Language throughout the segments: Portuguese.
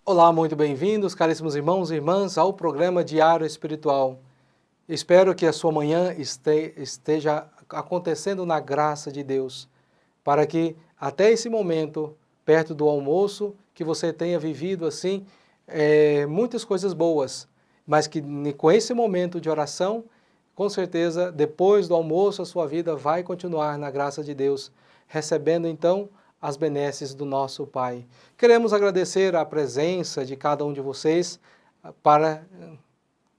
Olá, muito bem-vindos, caríssimos irmãos e irmãs, ao programa Diário Espiritual. Espero que a sua manhã esteja acontecendo na graça de Deus, para que até esse momento, perto do almoço, que você tenha vivido assim muitas coisas boas, mas que com esse momento de oração, com certeza, depois do almoço, a sua vida vai continuar na graça de Deus, recebendo então as benesses do nosso Pai. Queremos agradecer a presença de cada um de vocês para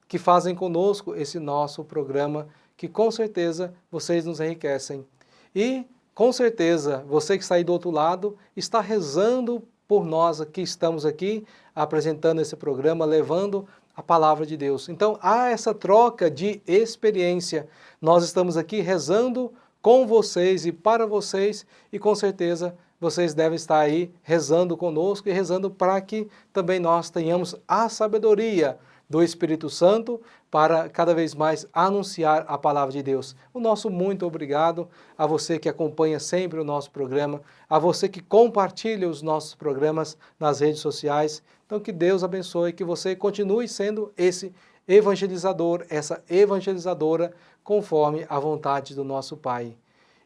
que fazem conosco esse nosso programa, que com certeza vocês nos enriquecem. E com certeza você que está aí do outro lado está rezando por nós que estamos aqui apresentando esse programa, levando a palavra de Deus. Então há essa troca de experiência. Nós estamos aqui rezando com vocês e para vocês e com certeza vocês devem estar aí rezando conosco e rezando para que também nós tenhamos a sabedoria do Espírito Santo para cada vez mais anunciar a palavra de Deus. O nosso muito obrigado a você que acompanha sempre o nosso programa, a você que compartilha os nossos programas nas redes sociais. Então que Deus abençoe, que você continue sendo esse evangelizador, essa evangelizadora conforme a vontade do nosso Pai.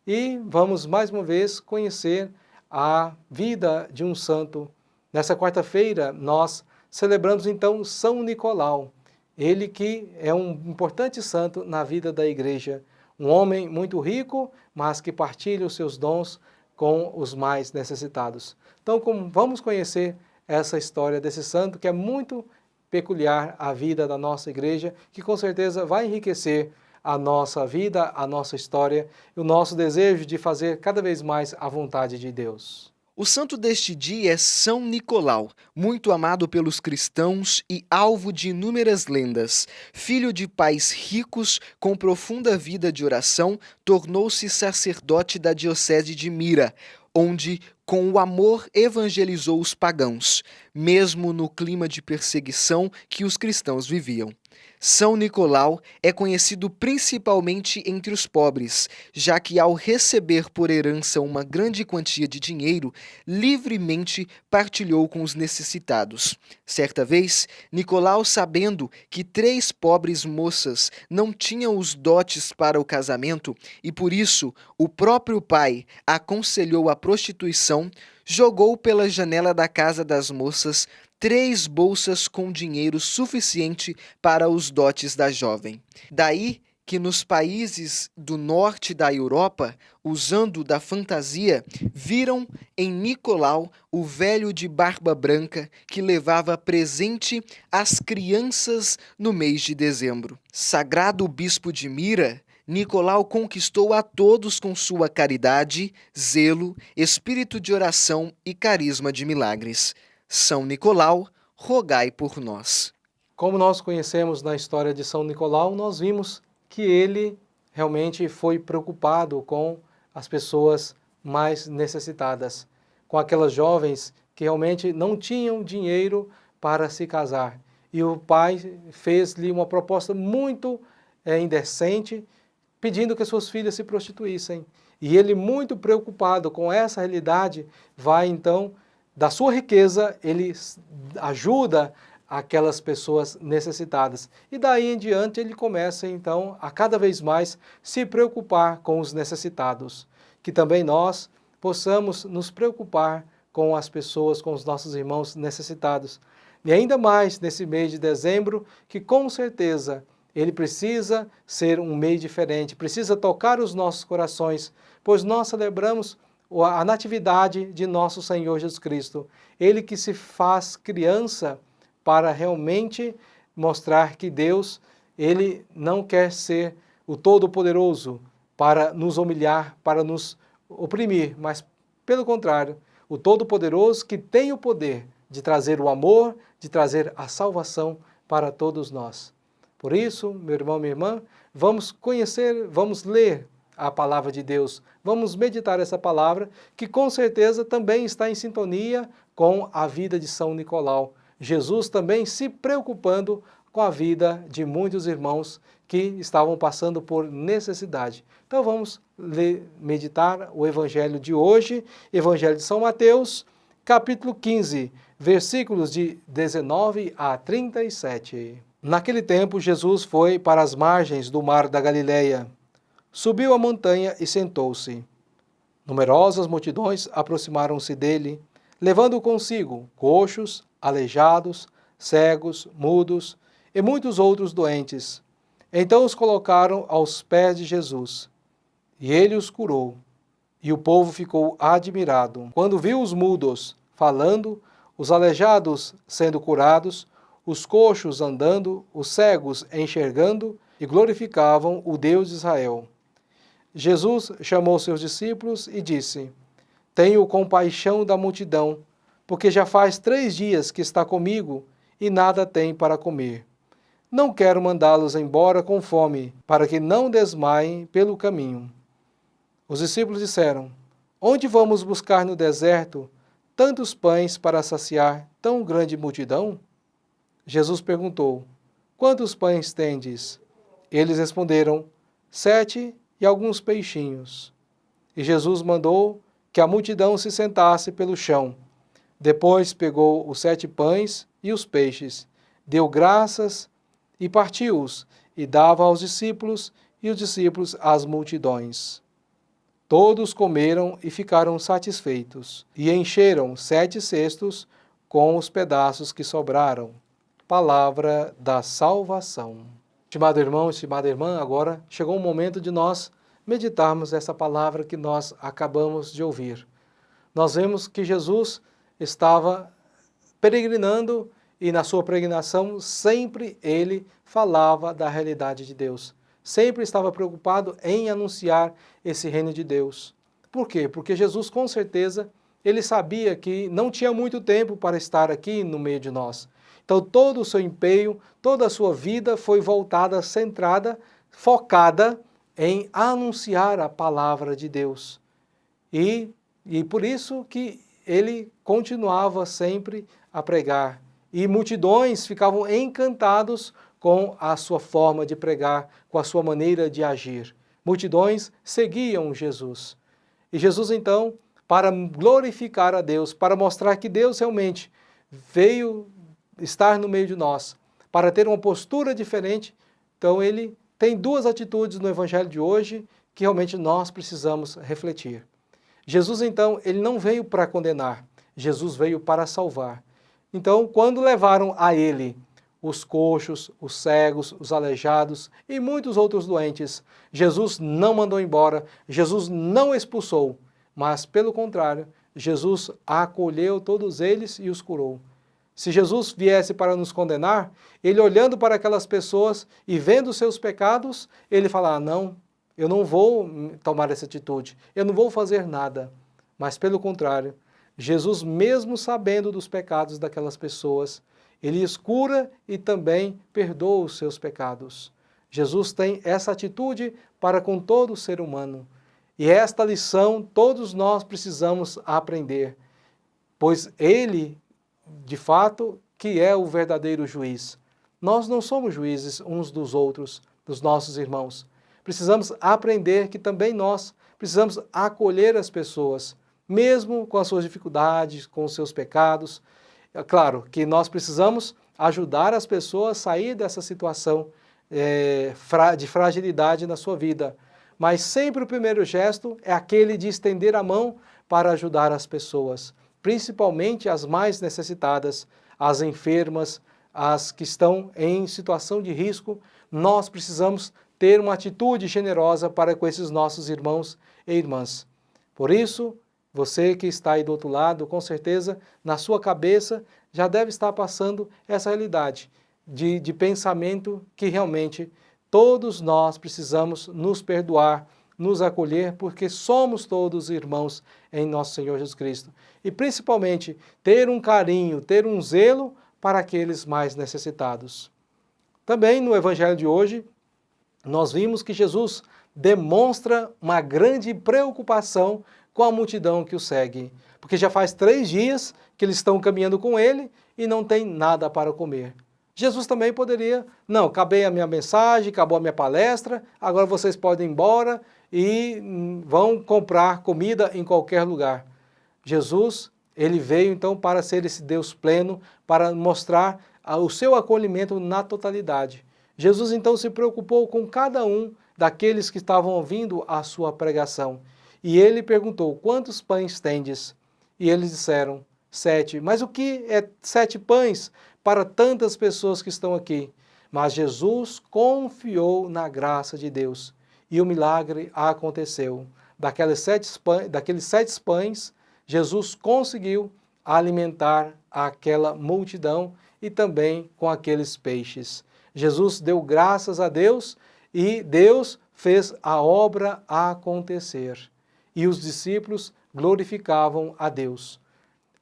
E vamos mais uma vez conhecer a vida de um santo. Nessa quarta-feira nós celebramos então São Nicolau, ele que é um importante santo na vida da igreja, um homem muito rico, mas que partilha os seus dons com os mais necessitados. Então vamos conhecer essa história desse santo que é muito peculiar à vida da nossa igreja, que com certeza vai enriquecer a nossa vida, a nossa história e o nosso desejo de fazer cada vez mais a vontade de Deus. O santo deste dia é São Nicolau, muito amado pelos cristãos e alvo de inúmeras lendas. Filho de pais ricos, com profunda vida de oração, tornou-se sacerdote da diocese de Mira, onde, com o amor, evangelizou os pagãos, mesmo no clima de perseguição que os cristãos viviam. São Nicolau é conhecido principalmente entre os pobres, já que ao receber por herança uma grande quantia de dinheiro, livremente partilhou com os necessitados. Certa vez, Nicolau, sabendo que 3 pobres moças não tinham os dotes para o casamento e por isso o próprio pai aconselhou a prostituição, jogou pela janela da casa das moças 3 bolsas com dinheiro suficiente para os dotes da jovem. Daí que nos países do norte da Europa, usando da fantasia, viram em Nicolau o velho de barba branca que levava presente às crianças no mês de dezembro. Sagrado bispo de Mira, Nicolau conquistou a todos com sua caridade, zelo, espírito de oração e carisma de milagres. São Nicolau, rogai por nós. Como nós conhecemos na história de São Nicolau, nós vimos que ele realmente foi preocupado com as pessoas mais necessitadas, com aquelas jovens que realmente não tinham dinheiro para se casar. E o pai fez-lhe uma proposta muito indecente, pedindo que suas filhas se prostituíssem. E ele, muito preocupado com essa realidade, vai então, da sua riqueza, ele ajuda aquelas pessoas necessitadas. E daí em diante ele começa então a cada vez mais se preocupar com os necessitados. Que também nós possamos nos preocupar com as pessoas, com os nossos irmãos necessitados. E ainda mais nesse mês de dezembro, que com certeza ele precisa ser um mês diferente, precisa tocar os nossos corações, pois nós celebramos a natividade de nosso Senhor Jesus Cristo. Ele que se faz criança para realmente mostrar que Deus, ele não quer ser o Todo-Poderoso para nos humilhar, para nos oprimir, mas pelo contrário, o Todo-Poderoso que tem o poder de trazer o amor, de trazer a salvação para todos nós. Por isso, meu irmão, minha irmã, vamos conhecer, vamos ler a palavra de Deus, vamos meditar essa palavra, que com certeza também está em sintonia com a vida de São Nicolau. Jesus também se preocupando com a vida de muitos irmãos que estavam passando por necessidade. Então vamos meditar o Evangelho de hoje, Evangelho de São Mateus, capítulo 15, versículos de 19 a 37. Naquele tempo, Jesus foi para as margens do mar da Galileia, subiu a montanha e sentou-se. Numerosas multidões aproximaram-se dele, levando consigo coxos, aleijados, cegos, mudos e muitos outros doentes. Então os colocaram aos pés de Jesus, e ele os curou. E o povo ficou admirado quando viu os mudos falando, os aleijados sendo curados, os coxos andando, os cegos enxergando, e glorificavam o Deus de Israel. Jesus chamou seus discípulos e disse: Tenho compaixão da multidão, porque já faz 3 dias que está comigo e nada tem para comer. Não quero mandá-los embora com fome, para que não desmaiem pelo caminho. Os discípulos disseram: Onde vamos buscar no deserto tantos pães para saciar tão grande multidão? Jesus perguntou: Quantos pães tendes? Eles responderam: 7 e alguns peixinhos. E Jesus mandou que a multidão se sentasse pelo chão. Depois pegou os 7 pães e os peixes, deu graças e partiu-os, e dava aos discípulos, e os discípulos às multidões. Todos comeram e ficaram satisfeitos, e encheram 7 cestos com os pedaços que sobraram. Palavra da salvação. Estimado irmão, estimada irmã, agora chegou o momento de nós meditarmos essa palavra que nós acabamos de ouvir. Nós vemos que Jesus estava peregrinando e na sua peregrinação sempre ele falava da realidade de Deus. Sempre estava preocupado em anunciar esse reino de Deus. Por quê? Porque Jesus, com certeza, ele sabia que não tinha muito tempo para estar aqui no meio de nós. Então, todo o seu empenho, toda a sua vida foi voltada, centrada, focada em anunciar a palavra de Deus. E por isso que ele continuava sempre a pregar. E multidões ficavam encantados com a sua forma de pregar, com a sua maneira de agir. Multidões seguiam Jesus. E Jesus, então, para glorificar a Deus, para mostrar que Deus realmente veio estar no meio de nós, para ter uma postura diferente, então ele tem 2 atitudes no Evangelho de hoje que realmente nós precisamos refletir. Jesus, então, ele não veio para condenar, Jesus veio para salvar. Então, quando levaram a ele os coxos, os cegos, os aleijados e muitos outros doentes, Jesus não mandou embora, Jesus não expulsou, mas, pelo contrário, Jesus acolheu todos eles e os curou. Se Jesus viesse para nos condenar, ele olhando para aquelas pessoas e vendo os seus pecados, ele fala: não, eu não vou tomar essa atitude, eu não vou fazer nada. Mas, pelo contrário, Jesus, mesmo sabendo dos pecados daquelas pessoas, ele os cura e também perdoa os seus pecados. Jesus tem essa atitude para com todo ser humano. E esta lição todos nós precisamos aprender, pois ele, de fato, que é o verdadeiro juiz. Nós não somos juízes uns dos outros, dos nossos irmãos. Precisamos aprender que também nós precisamos acolher as pessoas, mesmo com as suas dificuldades, com os seus pecados. É claro que nós precisamos ajudar as pessoas a sair dessa situação de fragilidade na sua vida. Mas sempre o primeiro gesto é aquele de estender a mão para ajudar as pessoas, principalmente as mais necessitadas, as enfermas, as que estão em situação de risco. Nós precisamos ter uma atitude generosa para com esses nossos irmãos e irmãs. Por isso, você que está aí do outro lado, com certeza, na sua cabeça já deve estar passando essa realidade de pensamento que realmente todos nós precisamos nos perdoar, nos acolher, porque somos todos irmãos em nosso Senhor Jesus Cristo. E principalmente ter um carinho, ter um zelo para aqueles mais necessitados. Também no Evangelho de hoje, nós vimos que Jesus demonstra uma grande preocupação com a multidão que o segue, porque já faz 3 dias que eles estão caminhando com ele e não tem nada para comer. Jesus também poderia: não, acabei a minha mensagem, acabou a minha palestra, agora vocês podem ir embora e vão comprar comida em qualquer lugar. Jesus, Ele veio então para ser esse Deus pleno, para mostrar o seu acolhimento na totalidade. Jesus então se preocupou com cada um daqueles que estavam ouvindo a sua pregação. E ele perguntou: quantos pães tendes? E eles disseram: 7. Mas o que é 7 pães para tantas pessoas que estão aqui? Mas Jesus confiou na graça de Deus e o milagre aconteceu. Daqueles 7 pães, Jesus conseguiu alimentar aquela multidão e também com aqueles peixes. Jesus deu graças a Deus e Deus fez a obra acontecer. E os discípulos glorificavam a Deus.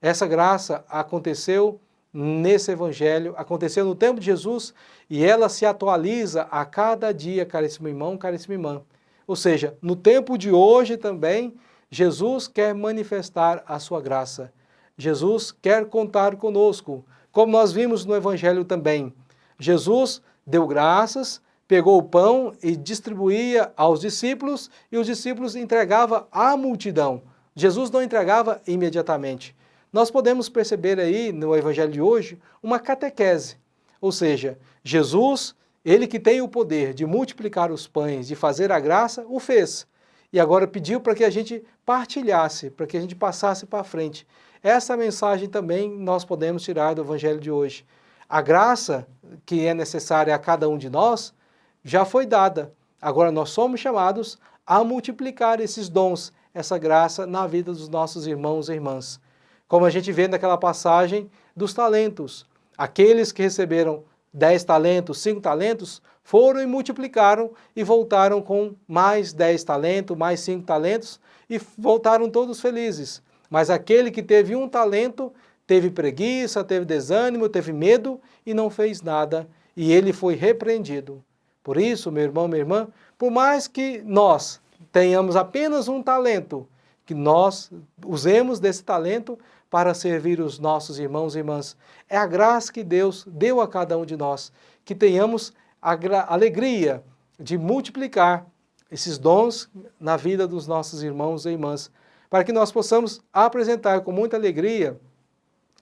Essa graça aconteceu nesse evangelho, aconteceu no tempo de Jesus e ela se atualiza a cada dia, caríssimo irmão, caríssima irmã. Ou seja, no tempo de hoje também, Jesus quer manifestar a sua graça. Jesus quer contar conosco, como nós vimos no evangelho também. Jesus deu graças, pegou o pão e distribuía aos discípulos e os discípulos entregavam à multidão. Jesus não entregava imediatamente. Nós podemos perceber aí no evangelho de hoje uma catequese, ou seja, Jesus, ele que tem o poder de multiplicar os pães, de fazer a graça, o fez. E agora pediu para que a gente partilhasse, para que a gente passasse para frente. Essa mensagem também nós podemos tirar do evangelho de hoje. A graça que é necessária a cada um de nós já foi dada. Agora nós somos chamados a multiplicar esses dons, essa graça na vida dos nossos irmãos e irmãs. Como a gente vê naquela passagem dos talentos. Aqueles que receberam 10 talentos, 5 talentos, foram e multiplicaram e voltaram com mais 10 talentos, mais 5 talentos e voltaram todos felizes. Mas aquele que teve 1 talento, teve preguiça, teve desânimo, teve medo e não fez nada e ele foi repreendido. Por isso, meu irmão, minha irmã, por mais que nós tenhamos apenas 1 talento, que nós usemos desse talento para servir os nossos irmãos e irmãs. É a graça que Deus deu a cada um de nós, que tenhamos a alegria de multiplicar esses dons na vida dos nossos irmãos e irmãs, para que nós possamos apresentar com muita alegria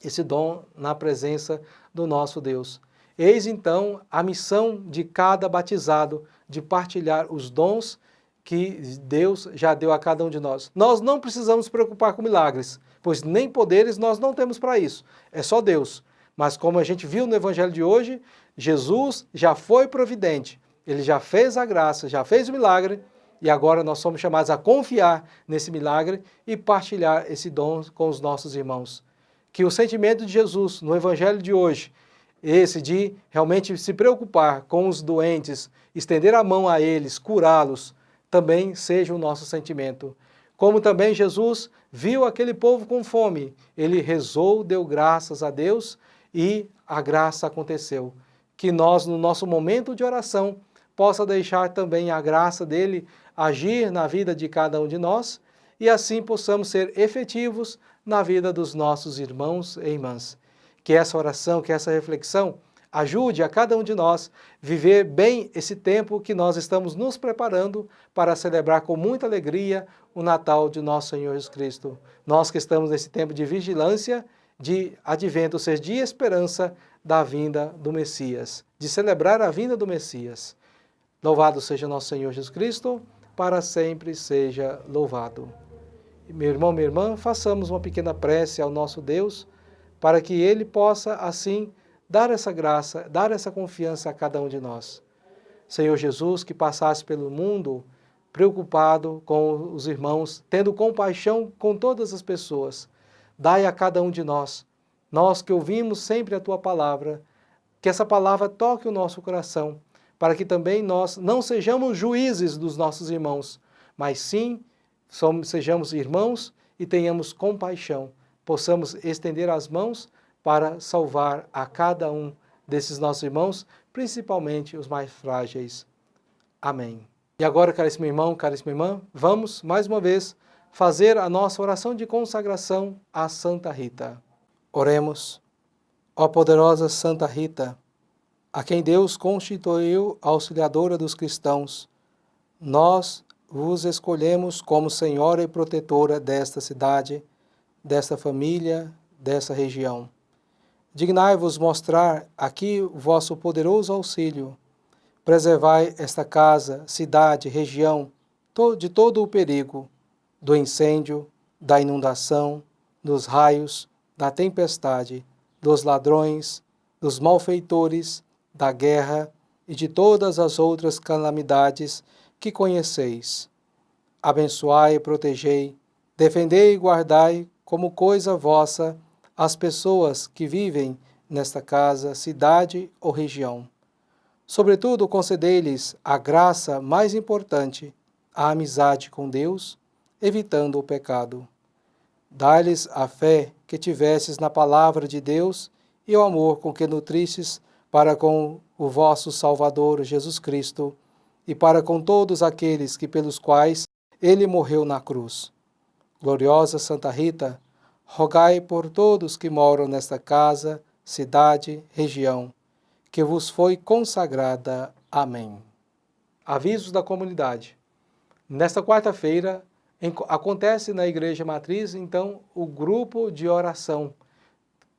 esse dom na presença do nosso Deus. Eis então a missão de cada batizado, de partilhar os dons que Deus já deu a cada um de nós. Nós não precisamos nos preocupar com milagres, pois nem poderes nós não temos para isso, é só Deus. Mas como a gente viu no evangelho de hoje, Jesus já foi providente, ele já fez a graça, já fez o milagre, e agora nós somos chamados a confiar nesse milagre e partilhar esse dom com os nossos irmãos. Que o sentimento de Jesus no evangelho de hoje, esse de realmente se preocupar com os doentes, estender a mão a eles, curá-los, também seja o nosso sentimento. Como também Jesus viu aquele povo com fome, ele rezou, deu graças a Deus e a graça aconteceu. Que nós, no nosso momento de oração, possa deixar também a graça dele agir na vida de cada um de nós e assim possamos ser efetivos na vida dos nossos irmãos e irmãs. Que essa oração, que essa reflexão ajude a cada um de nós viver bem esse tempo que nós estamos nos preparando para celebrar com muita alegria o Natal de nosso Senhor Jesus Cristo. Nós que estamos nesse tempo de vigilância, de advento, ou seja, de esperança da vinda do Messias, de celebrar a vinda do Messias. Louvado seja nosso Senhor Jesus Cristo, para sempre seja louvado. Meu irmão, minha irmã, façamos uma pequena prece ao nosso Deus, para que Ele possa, assim, dar essa graça, dar essa confiança a cada um de nós. Senhor Jesus, que passasse pelo mundo preocupado com os irmãos, tendo compaixão com todas as pessoas, dai a cada um de nós, nós que ouvimos sempre a Tua palavra, que essa palavra toque o nosso coração, para que também nós não sejamos juízes dos nossos irmãos, mas sim sejamos irmãos e tenhamos compaixão, possamos estender as mãos para salvar a cada um desses nossos irmãos, principalmente os mais frágeis. Amém. E agora, caríssimo irmão, caríssima irmã, vamos, mais uma vez, fazer a nossa oração de consagração à Santa Rita. Oremos. Ó poderosa Santa Rita, a quem Deus constituiu auxiliadora dos cristãos, nós vos escolhemos como senhora e protetora desta cidade, desta família, dessa região. Dignai-vos mostrar aqui o vosso poderoso auxílio. Preservai esta casa, cidade, região, de todo o perigo, do incêndio, da inundação, dos raios, da tempestade, dos ladrões, dos malfeitores, da guerra e de todas as outras calamidades que conheceis. Abençoai e protegei, defendei e guardai como coisa vossa as pessoas que vivem nesta casa, cidade ou região. Sobretudo, concedei-lhes a graça mais importante, a amizade com Deus, evitando o pecado. Dai-lhes a fé que tivestes na palavra de Deus e o amor com que nutristes para com o vosso Salvador Jesus Cristo e para com todos aqueles que pelos quais ele morreu na cruz. Gloriosa Santa Rita, rogai por todos que moram nesta casa, cidade, região, que vos foi consagrada. Amém. Avisos da comunidade. Nesta quarta-feira, acontece na Igreja Matriz, então, o grupo de oração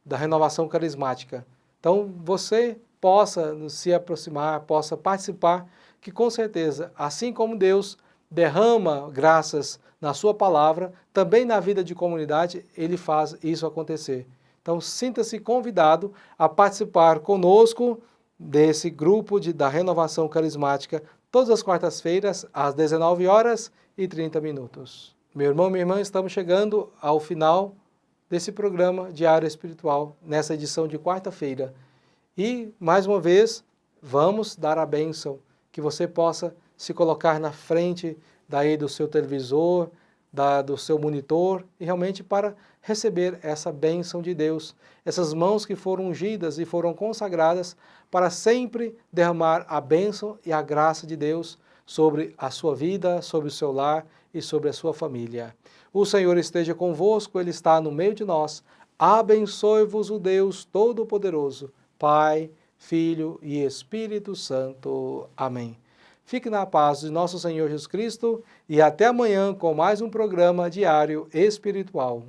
da Renovação Carismática. Então, você possa se aproximar, possa participar, que com certeza, assim como Deus derrama graças na sua palavra, também na vida de comunidade, ele faz isso acontecer. Então, sinta-se convidado a participar conosco desse grupo da Renovação Carismática, todas as quartas-feiras, às 19h30. Meu irmão, minha irmã, estamos chegando ao final desse programa Diário Espiritual, nessa edição de quarta-feira. E, mais uma vez, vamos dar a bênção, que você possa se colocar na frente daí do seu televisor, do seu monitor, e realmente para receber essa bênção de Deus, essas mãos que foram ungidas e foram consagradas para sempre derramar a bênção e a graça de Deus sobre a sua vida, sobre o seu lar e sobre a sua família. O Senhor esteja convosco, Ele está no meio de nós. Abençoe-vos o Deus Todo-Poderoso, Pai, Filho e Espírito Santo. Amém. Fique na paz de nosso Senhor Jesus Cristo e até amanhã com mais um programa Diário Espiritual.